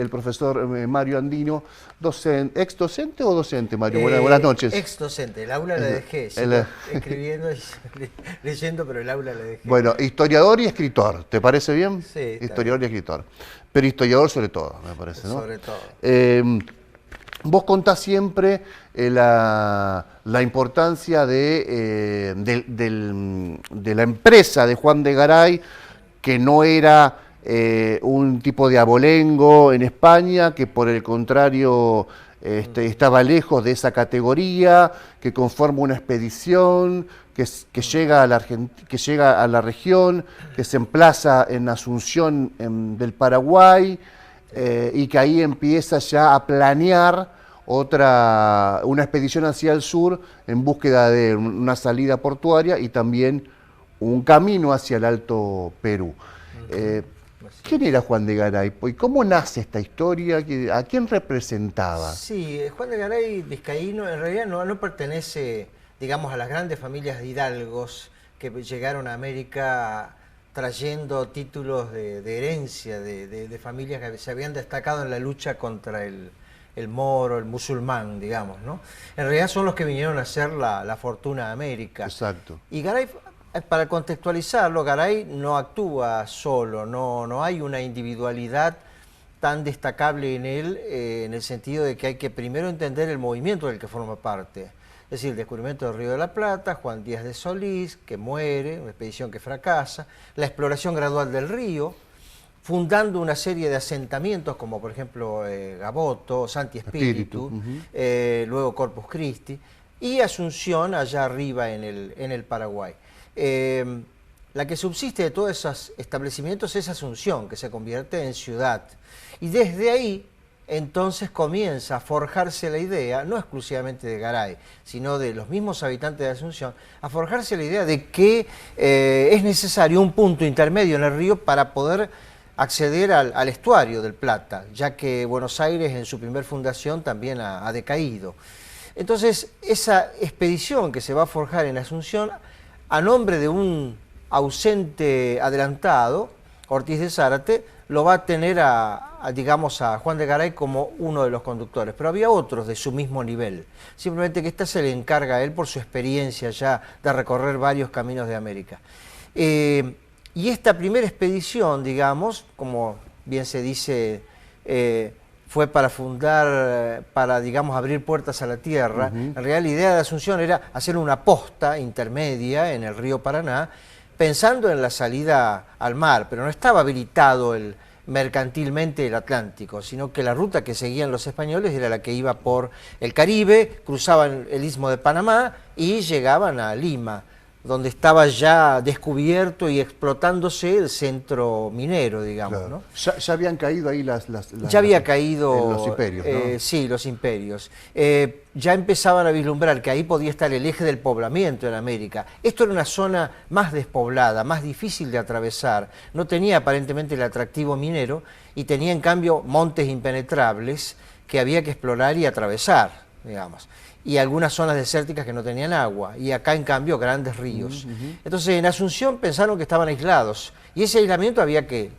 El profesor Mario Andino, ¿ex docente o docente, Mario? Buenas noches. Ex docente, el aula la dejé, escribiendo y leyendo, pero el aula la dejé. Bueno, historiador y escritor, ¿te parece bien? Sí. Historiador y escritor, pero historiador sobre todo, me parece, ¿no? Sobre todo. Vos contás siempre la importancia de la empresa de Juan de Garay, que no era un tipo de abolengo en España, que por el contrario estaba lejos de esa categoría, que conforma una expedición, que llega a la región, que se emplaza en Asunción del Paraguay, y que ahí empieza ya a planear una expedición hacia el sur en búsqueda de una salida portuaria y también un camino hacia el Alto Perú. ¿Quién era Juan de Garay? ¿Y cómo nace esta historia? ¿A quién representaba? Sí, Juan de Garay vizcaíno en realidad no pertenece, digamos, a las grandes familias de hidalgos que llegaron a América trayendo títulos de herencia de familias que se habían destacado en la lucha contra el moro, el musulmán, digamos, ¿no? En realidad son los que vinieron a hacer la fortuna de América. Exacto. Y Garay, para contextualizarlo, Garay no actúa solo, no hay una individualidad tan destacable en él, en el sentido de que hay que primero entender el movimiento del que forma parte. Es decir, el descubrimiento del Río de la Plata, Juan Díaz de Solís, que muere, una expedición que fracasa, la exploración gradual del río, fundando una serie de asentamientos como por ejemplo Gaboto, Santi Espíritu, luego Corpus Christi, y Asunción allá arriba en el Paraguay. La que subsiste de todos esos establecimientos es Asunción, que se convierte en ciudad. Y desde ahí, entonces comienza a forjarse la idea, no exclusivamente de Garay, sino de los mismos habitantes de Asunción, a forjarse la idea de que es necesario un punto intermedio en el río para poder acceder al estuario del Plata, ya que Buenos Aires en su primer fundación también ha decaído. Entonces, esa expedición que se va a forjar en Asunción, a nombre de un ausente adelantado, Ortiz de Zárate, lo va a tener digamos, a Juan de Garay como uno de los conductores, pero había otros de su mismo nivel, simplemente que esta se le encarga a él por su experiencia ya de recorrer varios caminos de América. Y esta primera expedición, digamos, como bien se dice, fue para fundar, digamos, abrir puertas a la tierra. En realidad la idea de Asunción era hacer una posta intermedia en el río Paraná, pensando en la salida al mar, pero no estaba habilitado mercantilmente el Atlántico, sino que la ruta que seguían los españoles era la que iba por el Caribe, cruzaban el Istmo de Panamá y llegaban a Lima, donde estaba ya descubierto y explotándose el centro minero, digamos, claro, ¿no? Ya habían caído ahí ya había caído los imperios, ¿no? Sí, los imperios. Ya empezaban a vislumbrar que ahí podía estar el eje del poblamiento en América. Esto era una zona más despoblada, más difícil de atravesar. No tenía aparentemente el atractivo minero y tenía en cambio montes impenetrables que había que explorar y atravesar, digamos, y algunas zonas desérticas que no tenían agua, y acá en cambio grandes ríos. Entonces en Asunción pensaron que estaban aislados, y ese aislamiento había que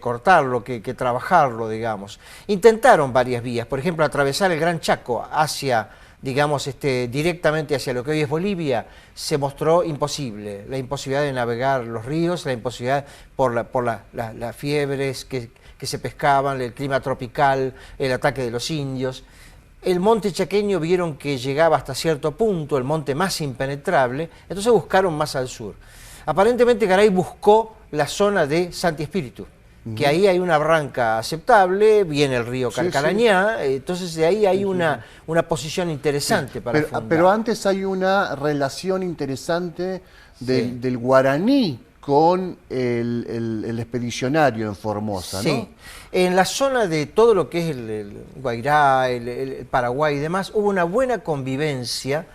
cortarlo, que trabajarlo, digamos. Intentaron varias vías, por ejemplo, atravesar el Gran Chaco hacia, digamos, directamente hacia lo que hoy es Bolivia, se mostró imposible. La imposibilidad de navegar los ríos, la imposibilidad por las fiebres que se pescaban, el clima tropical, el ataque de los indios. El monte chaqueño vieron que llegaba hasta cierto punto, el monte más impenetrable, entonces buscaron más al sur. Aparentemente Garay buscó la zona de Santi Espíritu, que ahí hay una barranca aceptable, viene el río Calcalañá, entonces de ahí hay una posición interesante para fundar. Pero antes hay una relación interesante del guaraní con el expedicionario en Formosa, ¿no? Sí, en la zona de todo lo que es el Guairá, el Paraguay y demás, hubo una buena convivencia,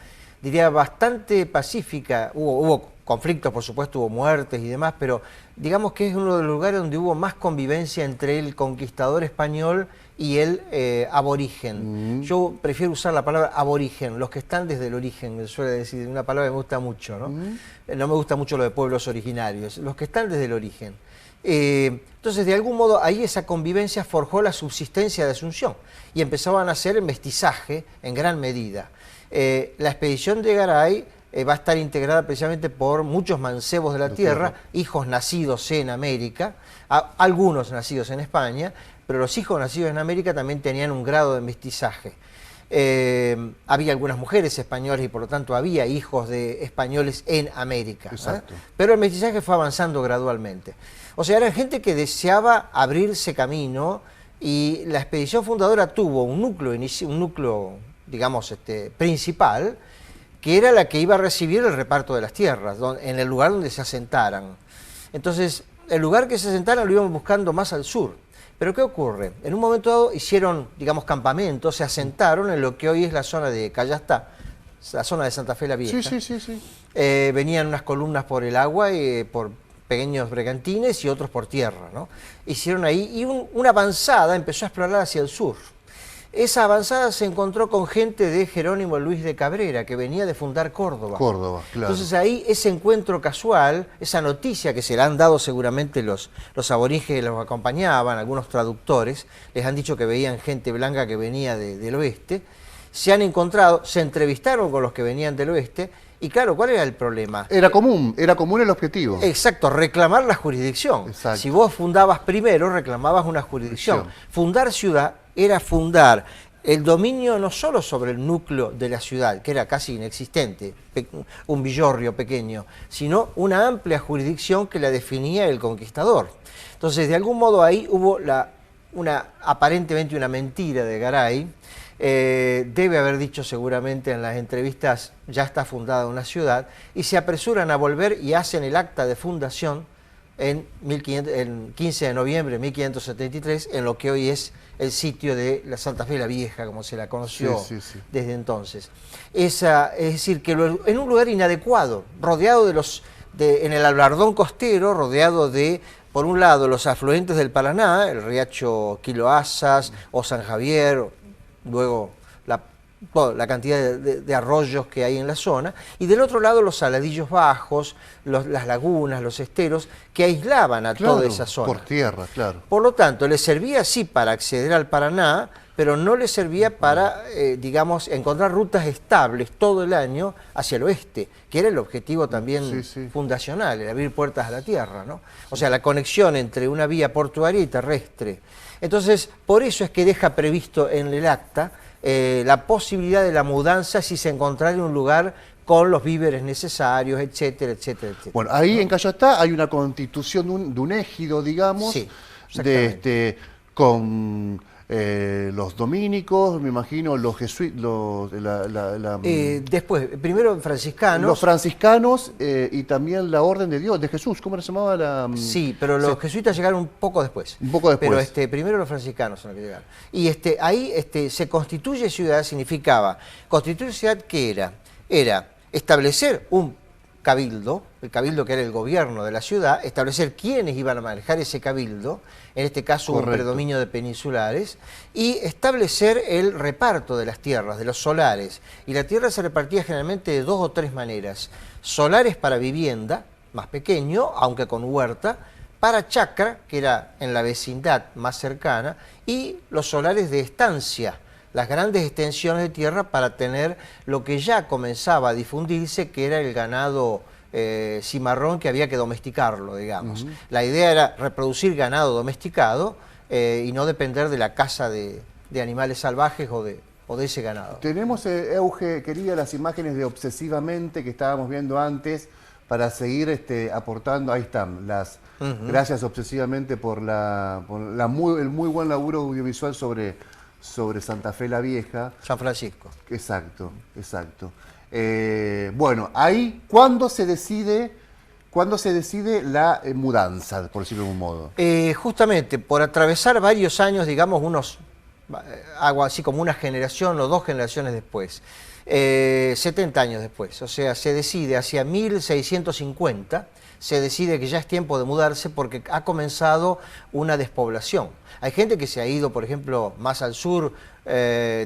diría bastante pacífica, hubo conflictos, por supuesto, hubo muertes y demás, pero digamos que es uno de los lugares donde hubo más convivencia entre el conquistador español y el aborigen. Yo prefiero usar la palabra aborigen, los que están desde el origen, me suele decir, una palabra que me gusta mucho, ¿no? No me gusta mucho lo de pueblos originarios, los que están desde el origen. Entonces, de algún modo, ahí esa convivencia forjó la subsistencia de Asunción y empezaban a hacer el mestizaje en gran medida. La expedición de Garay va a estar integrada precisamente por muchos mancebos de la tierra, hijos nacidos en América, algunos nacidos en España, pero los hijos nacidos en América también tenían un grado de mestizaje. Había algunas mujeres españolas y por lo tanto había hijos de españoles en América. Pero el mestizaje fue avanzando gradualmente. O sea, era gente que deseaba abrirse camino y la expedición fundadora tuvo un núcleo digamos, principal, que era la que iba a recibir el reparto de las tierras, en el lugar donde se asentaran. Entonces, el lugar que se asentaran lo iban buscando más al sur. Pero ¿qué ocurre? En un momento dado hicieron, digamos, campamentos, se asentaron en lo que hoy es la zona de Callastá, la zona de Santa Fe la Vieja. Sí. Venían unas columnas por el agua, por pequeños bregantines y otros por tierra, ¿no? Hicieron ahí, y una avanzada empezó a explorar hacia el sur. Esa avanzada se encontró con gente de Jerónimo Luis de Cabrera, que venía de fundar Córdoba. Claro. Entonces ahí ese encuentro casual, esa noticia que se le han dado seguramente los aborígenes que los acompañaban, algunos traductores, les han dicho que veían gente blanca que venía del oeste, se han encontrado, se entrevistaron con los que venían del oeste, y claro, ¿cuál era el problema? Era común el objetivo. Exacto, reclamar la jurisdicción. Exacto. Si vos fundabas primero, reclamabas una jurisdicción. Fundar ciudad era fundar el dominio no solo sobre el núcleo de la ciudad, que era casi inexistente, un villorrio pequeño, sino una amplia jurisdicción que la definía el conquistador. Entonces, de algún modo ahí hubo aparentemente una mentira de Garay. Debe haber dicho seguramente en las entrevistas, ya está fundada una ciudad, y se apresuran a volver y hacen el acta de fundación el 15 de noviembre de 1573, en lo que hoy es el sitio de la Santa Fe la Vieja, como se la conoció desde entonces. Es decir, que en un lugar inadecuado, rodeado en el Alardón costero, rodeado de, por un lado, los afluentes del Paraná, el riacho Quiloazas o San Javier, luego la cantidad de arroyos que hay en la zona, y del otro lado los saladillos bajos, las lagunas, los esteros, que aislaban a toda esa zona. Por tierra, claro. Por lo tanto, les servía sí para acceder al Paraná, pero no les servía para, digamos, encontrar rutas estables todo el año hacia el oeste, que era el objetivo también fundacional, el abrir puertas a la tierra, ¿no? O sea, la conexión entre una vía portuaria y terrestre. Entonces, por eso es que deja previsto en el acta la posibilidad de la mudanza si se encontrara en un lugar con los víveres necesarios, etcétera, etcétera, etcétera. Bueno, ahí en Callastá hay una constitución de un ejido, digamos, con los dominicos, me imagino, los jesuitas, después, primero franciscanos. Los franciscanos y también la Orden de Dios, de Jesús, ¿cómo se llamaba la...? Sí, pero los jesuitas llegaron un poco después. Un poco después. Pero primero los franciscanos son los que llegaron. Y ahí se constituye ciudad, significaba, constituir ciudad, ¿qué era? Era establecer un cabildo, el cabildo que era el gobierno de la ciudad, establecer quiénes iban a manejar ese cabildo, en este caso un predominio de peninsulares, y establecer el reparto de las tierras, de los solares. Y la tierra se repartía generalmente de 2 o 3 maneras. Solares para vivienda, más pequeño, aunque con huerta, para chacra, que era en la vecindad más cercana, y los solares de estancia, las grandes extensiones de tierra para tener lo que ya comenzaba a difundirse, que era el ganado cimarrón, que había que domesticarlo, digamos. La idea era reproducir ganado domesticado y no depender de la caza de animales salvajes o de ese ganado. Tenemos, Euge, querida, las imágenes de Obsesivamente que estábamos viendo antes para seguir aportando. Ahí están, gracias Obsesivamente por el muy buen laburo audiovisual sobre Santa Fe la Vieja. San Francisco. Exacto. Bueno, ahí, ¿cuándo se decide la mudanza, por decirlo de algún modo? Justamente, por atravesar varios años, digamos, hago así como una generación o 2 generaciones después, 70 años después, o sea, se decide hacia 1650, se decide que ya es tiempo de mudarse porque ha comenzado una despoblación. Hay gente que se ha ido, por ejemplo, más al sur,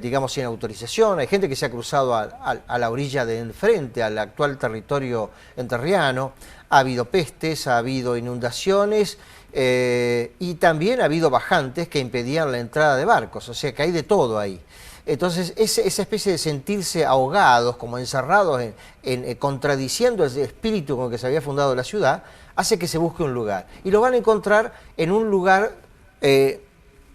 digamos, sin autorización. Hay gente que se ha cruzado a la orilla de enfrente, al actual territorio entrerriano. Ha habido pestes, ha habido inundaciones Y también ha habido bajantes que impedían la entrada de barcos, o sea que hay de todo ahí. Entonces, esa especie de sentirse ahogados, como encerrados, contradiciendo el espíritu con el que se había fundado la ciudad, hace que se busque un lugar. Y lo van a encontrar en un lugar,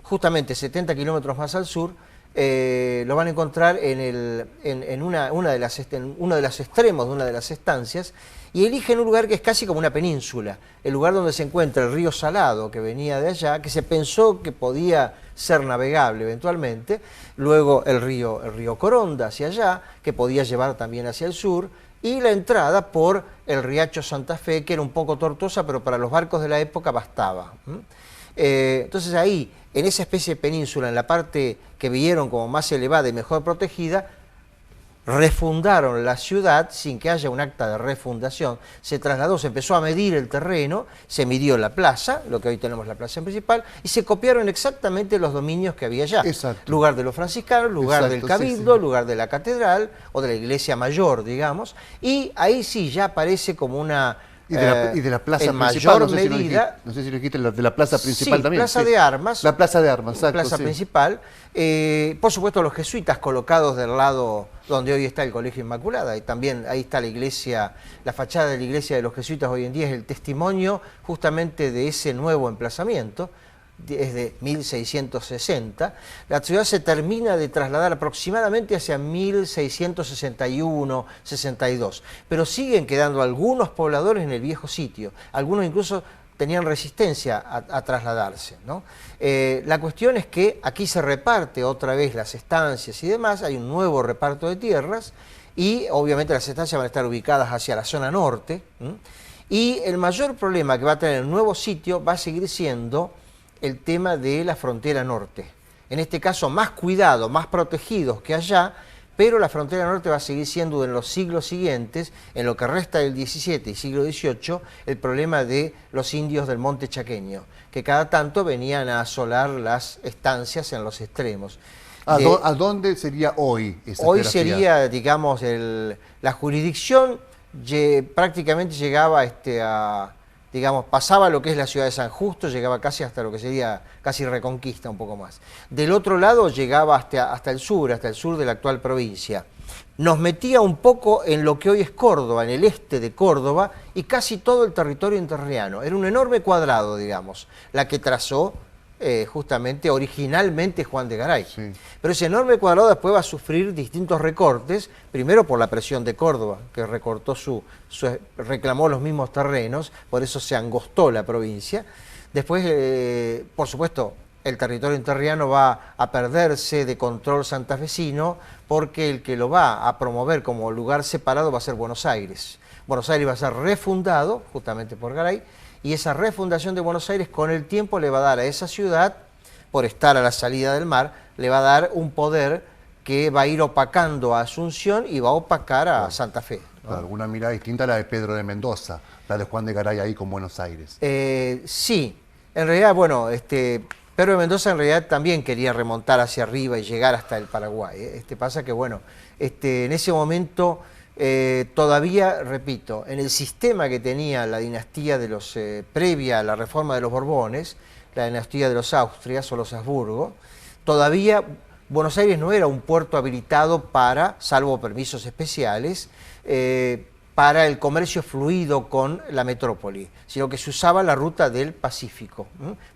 justamente 70 kilómetros más al sur, lo van a encontrar en uno de los extremos de una de las estancias, y eligen un lugar que es casi como una península, el lugar donde se encuentra el río Salado, que venía de allá, que se pensó que podía ser navegable eventualmente, luego el río Coronda hacia allá, que podía llevar también hacia el sur, y la entrada por el riacho Santa Fe, que era un poco tortuosa, pero para los barcos de la época bastaba. Entonces ahí, en esa especie de península, en la parte que vieron como más elevada y mejor protegida, refundaron la ciudad sin que haya un acta de refundación. Se trasladó, se empezó a medir el terreno, se midió la plaza, lo que hoy tenemos la plaza principal, y se copiaron exactamente los dominios que había allá. Exacto. Lugar de los franciscanos, lugar Exacto, del cabildo, sí. lugar de la catedral o de la iglesia mayor, digamos, y ahí sí ya aparece como una... Y de la plaza en principal, mayor medida, no sé si lo dijiste, de la plaza principal sí, también. Plaza Sí. de Armas. La plaza de Armas, exacto. Plaza sí. principal. Por supuesto, los jesuitas colocados del lado donde hoy está el Colegio Inmaculada, y también ahí está la iglesia, la fachada de la iglesia de los jesuitas hoy en día es el testimonio justamente de ese nuevo emplazamiento. Es de 1660, la ciudad se termina de trasladar aproximadamente hacia 1661, 62, pero siguen quedando algunos pobladores en el viejo sitio, algunos incluso tenían resistencia a trasladarse, ¿no? La cuestión es que aquí se reparte otra vez las estancias y demás, hay un nuevo reparto de tierras y obviamente las estancias van a estar ubicadas hacia la zona norte, y el mayor problema que va a tener el nuevo sitio va a seguir siendo el tema de la frontera norte. En este caso, más cuidados, más protegidos que allá, pero la frontera norte va a seguir siendo en los siglos siguientes, en lo que resta del XVII y siglo XVIII, el problema de los indios del monte chaqueño, que cada tanto venían a asolar las estancias en los extremos. ¿A dónde sería hoy esa Hoy geografía? sería, digamos, la jurisdicción prácticamente llegaba digamos, pasaba lo que es la ciudad de San Justo, llegaba casi hasta lo que sería casi Reconquista, un poco más. Del otro lado llegaba hasta el sur de la actual provincia. Nos metía un poco en lo que hoy es Córdoba, en el este de Córdoba, y casi todo el territorio entrerriano. Era un enorme cuadrado, digamos, la que trazó justamente originalmente Juan de Garay. Sí. Pero ese enorme cuadrado después va a sufrir distintos recortes, primero por la presión de Córdoba, que recortó reclamó los mismos terrenos, por eso se angostó la provincia. Después, por supuesto, el territorio entrerriano va a perderse de control santafesino, porque el que lo va a promover como lugar separado va a ser Buenos Aires. Buenos Aires va a ser refundado, justamente por Garay, y esa refundación de Buenos Aires con el tiempo le va a dar a esa ciudad, por estar a la salida del mar, le va a dar un poder que va a ir opacando a Asunción y va a opacar a Santa Fe, ¿no? Claro, una mirada distinta a la de Pedro de Mendoza, la de Juan de Garay ahí con Buenos Aires. Sí, en realidad, bueno, Pedro de Mendoza en realidad también quería remontar hacia arriba y llegar hasta el Paraguay. Pasa que, bueno, en ese momento... todavía, repito, en el sistema que tenía la dinastía de los, previa a la reforma de los Borbones, la dinastía de los Austrias o los Habsburgo, todavía Buenos Aires no era un puerto habilitado para, salvo permisos especiales, para el comercio fluido con la metrópoli, sino que se usaba la ruta del Pacífico,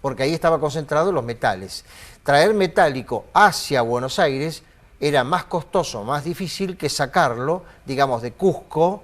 porque ahí estaban concentrados los metales. Traer metálico hacia Buenos Aires era más costoso, más difícil que sacarlo, digamos, de Cusco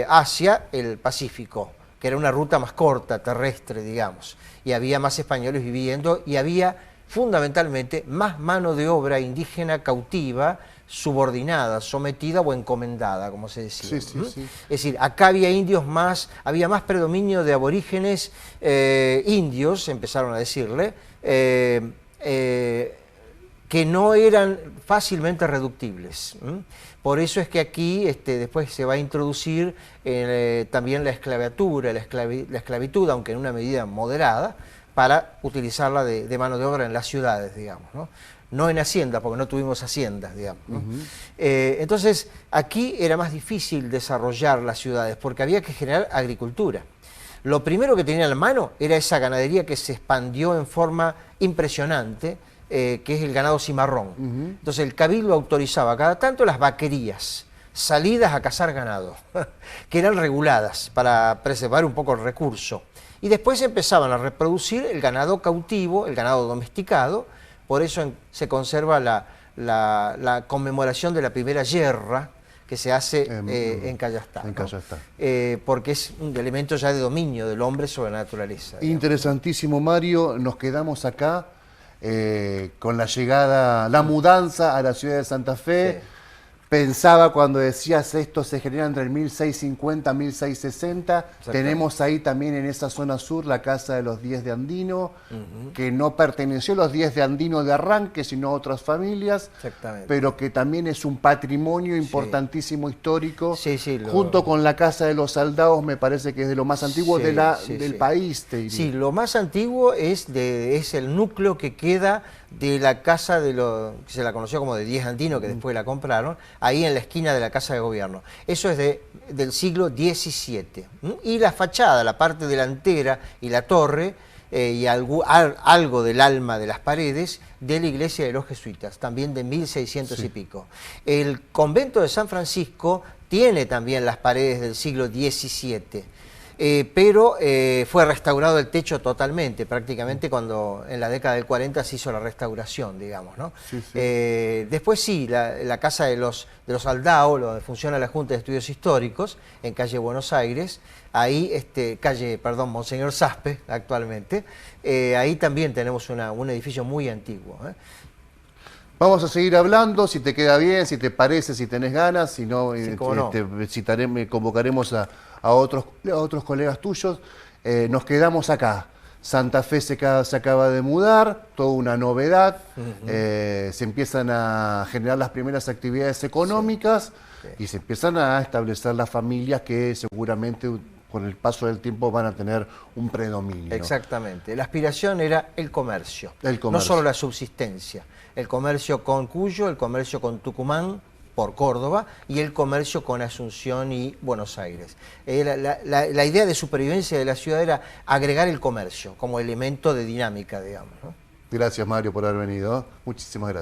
hacia el Pacífico, que era una ruta más corta, terrestre, digamos, y había más españoles viviendo y había fundamentalmente más mano de obra indígena cautiva, subordinada, sometida o encomendada, como se decía. Sí, sí, sí. Es decir, acá había indios más, había más predominio de aborígenes indios, empezaron a decirle, que no eran fácilmente reductibles. Por eso es que aquí después se va a introducir también la esclavatura, la esclavitud, aunque en una medida moderada, para utilizarla de mano de obra en las ciudades, digamos, ¿no? No en haciendas, porque no tuvimos haciendas, digamos, ¿no? Entonces, aquí era más difícil desarrollar las ciudades, porque había que generar agricultura. Lo primero que tenía en la mano era esa ganadería que se expandió en forma impresionante, que es el ganado cimarrón. Entonces el cabildo autorizaba cada tanto las vaquerías, salidas a cazar ganado, que eran reguladas para preservar un poco el recurso. Y después empezaban a reproducir el ganado cautivo, el ganado domesticado. Por eso se conserva la conmemoración de la primera yerra que se hace en Cayastá, en Cayastá. Porque es un elemento ya de dominio del hombre sobre la naturaleza. Interesantísimo, Mario. Nos quedamos acá con la llegada, la mudanza a la ciudad de Santa Fe. Sí. Pensaba cuando decías esto se genera entre el 1650 y 1660. Tenemos ahí también en esa zona sur la casa de los 10 de Andino, que no perteneció a los 10 de Andino de arranque, sino a otras familias, pero que también es un patrimonio importantísimo histórico. Junto con la casa de los Saldados, me parece que es de lo más antiguo del país, te diría. Sí, lo más antiguo es el núcleo que queda de la casa de los, que se la conoció como de 10 Andino, que después la compraron, ahí en la esquina de la Casa de Gobierno. Eso es del siglo XVII. Y la fachada, la parte delantera y la torre, y algo del alma de las paredes, de la iglesia de los jesuitas, también de 1600 y pico. El convento de San Francisco tiene también las paredes del siglo XVII. Pero fue restaurado el techo totalmente, prácticamente cuando en la década del 40 se hizo la restauración, digamos, ¿no? Después sí, la casa de los Aldao, donde funciona la Junta de Estudios Históricos, en calle Buenos Aires, ahí, Monseñor Saspe, actualmente, ahí también tenemos un edificio muy antiguo. Vamos a seguir hablando, si te queda bien, si te parece, si tenés ganas, si no, convocaremos a otros colegas tuyos. Nos quedamos acá. Santa Fe se acaba de mudar, toda una novedad. Se empiezan a generar las primeras actividades económicas y se empiezan a establecer las familias que seguramente con el paso del tiempo van a tener un predominio. Exactamente. La aspiración era el comercio, no solo la subsistencia. El comercio con Cuyo, el comercio con Tucumán, por Córdoba, y el comercio con Asunción y Buenos Aires. La idea de supervivencia de la ciudad era agregar el comercio como elemento de dinámica, digamos, ¿no? Gracias, Mario, por haber venido. Muchísimas gracias.